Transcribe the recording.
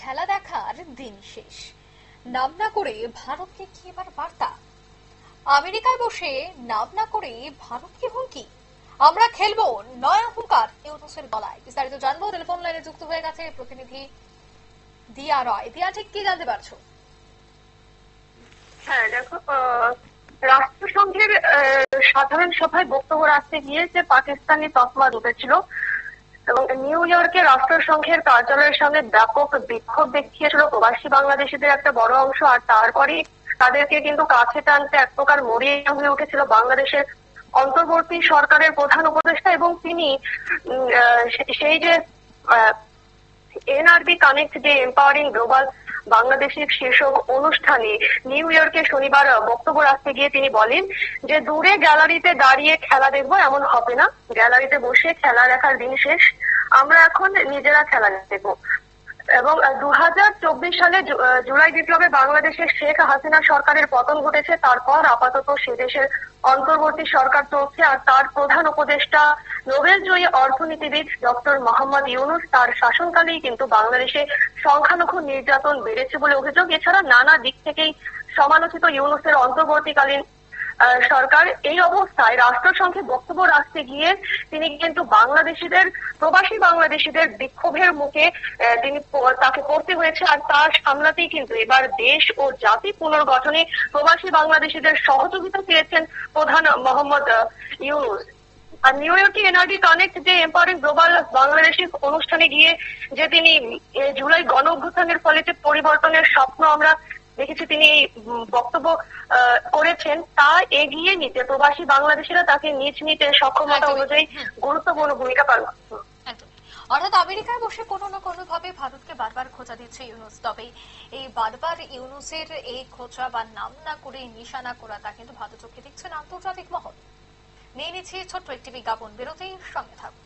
খেলা দেখার দিন শেষ। নাম না করে ভারতকে কি এবার বার্তা? আমেরিকায় বসে নাম না করে ভারতকে হুমকি, আমরা খেলবো নয়া হুঙ্কার ইউনূসের গলায়। বিস্তারিত জানবো, টেলিফোন লাইনে যুক্ত হয়ে গেছে প্রতিনিধি দিয়া রয়। দিয়া, ঠিক কি জানতে পারছো? হ্যাঁ দেখো, রাষ্ট্রসংঘের সাধারণ সভায় বক্তব্য রাখতে গিয়ে যে পাকিস্তানি তকমা উঠেছিল এবং নিউ ইয়র্কে রাষ্ট্রসংঘের কার্যালয়ের সামনে ব্যাপক বিক্ষোভ দেখিয়েছিল প্রবাসী বাংলাদেশিদের একটা বড় অংশ। আর তারপরে তাদেরকে কিন্তু কাছে টানতে এক প্রকার মরিয়া হয়ে উঠেছিল বাংলাদেশের অন্তর্বর্তী সরকারের প্রধান উপদেষ্টা। এবং তিনি সেই যে এনআরবি কানেক্ট, যে এম্পাওয়ারিং গ্লোবাল বাংলাদেশের শীর্ষক অনুষ্ঠানে নিউ ইয়র্কে শনিবার বক্তব্য রাখতে গিয়ে তিনি বলেন যে দূরে গ্যালারিতে দাঁড়িয়ে খেলা দেখবো এমন হবে না, গ্যালারিতে বসে খেলা দেখার দিন শেষ, আমরা এখন নিজেরা খেলা দেখবো। এবং 2024 সালে জুলাই বিপ্লবে বাংলাদেশের শেখ হাসিনা সরকারের পতন ঘটেছে। তারপর আপাতত সে দেশের অন্তর্বর্তী সরকার চলছে। আর তার প্রধান উপদেষ্টা নোবেল জয়ী অর্থনীতিবিদ ডক্টর মোহাম্মদ ইউনূস, তার শাসনকালেই কিন্তু বাংলাদেশে সংখ্যালঘু নির্যাতন বেড়েছে বলে অভিযোগ। এছাড়া নানা দিক থেকেই সমালোচিত ইউনূসের অন্তর্বর্তীকালীন সরকার। এই অবস্থায় রাষ্ট্রসংঘে বক্তব্য রাখতে গিয়ে তিনি কিন্তু প্রবাসী বাংলাদেশিদের বিক্ষোভের মুখে তাকে পড়তে হয়েছে। আর তার সামলাতেই কিন্তু এবার দেশ ও জাতি পুনর্গঠনে প্রবাসী বাংলাদেশিদের সহযোগিতা চেয়েছেন প্রধান মোহাম্মদ ইউনূস। আর নিউ ইয়র্কে এনআরডি কানেক্ট, যে এম্পাওয়ারিং গ্লোবাল বাংলাদেশি অনুষ্ঠানে গিয়ে যে তিনি জুলাই গণ অভ্যুত্থানের ফলে যে পরিবর্তনের স্বপ্ন আমরা দেখেছি তিনি বক্তব্য করেছেন, তা এগিয়ে নিতে প্রবাসী বাংলাদেশিরা তাকে নিজ নিতে সক্ষমতা অনুযায়ী গুরুত্বপূর্ণ ভূমিকা পালন। অর্থাৎ আমেরিকায় বসে কোনো না কোনো ভাবে ভারতকে বারবার খোঁচা দিচ্ছে ইউনূস। তবে এই বারবার ইউনূসের এই খোঁচা বা নাম না করে নিশানা করা, তা কিন্তু ভালো চোখে দেখছেন আন্তর্জাতিক মহল। নিয়ে নিচ্ছি ছোট্ট একটি বিজ্ঞাপন বিরতির সঙ্গে থাকুন।